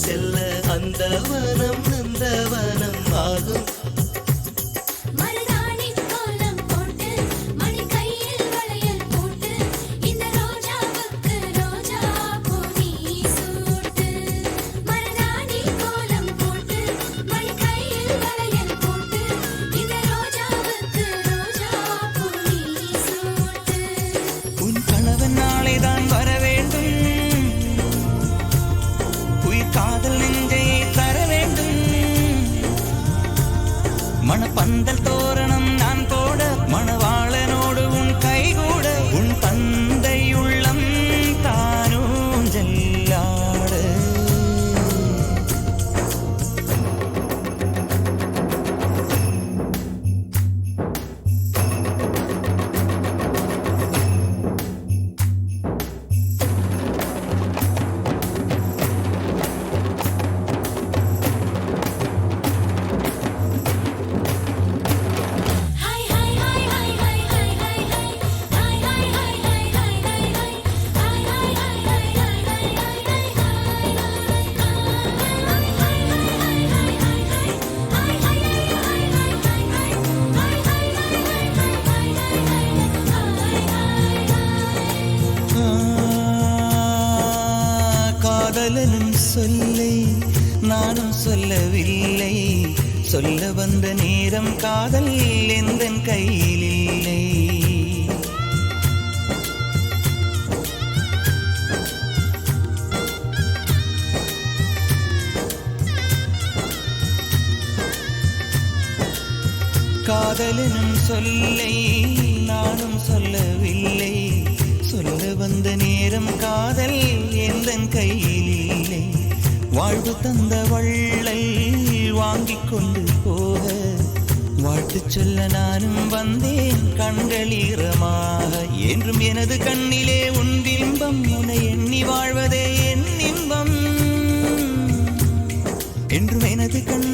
செல்ல அந்த வனம் நந்தவனம் ஆகும். மணப்பந்தல் தோரணம் நான் போட மணவாளனோடு உன் கைகூட உன் தந்தை உள்ளம் தானும் ஜல்லாடு. காதலனும் சொல்லை நானும் சொல்லவில்லை, சொல்ல வந்த நேரம் காதல் எந்தன் கையில் இல்லை. காதலனும் சொல்லை நானும் சொல்லவில்லை, சொல்ல வந்த நேரம் காதல் எந்தன் கையில் இல்லை. வாழ்வு தந்த வள்ளல் வாங்கிக் கொண்டு போக வாழ்த்து சொல்ல நானும் வந்தேன் கண்களீரமாக. என்றும் எனது கண்ணிலே உன் பிம்பம், உன்னை எண்ணி வாழ்வதே என் இன்பம். என்றும் எனது கண்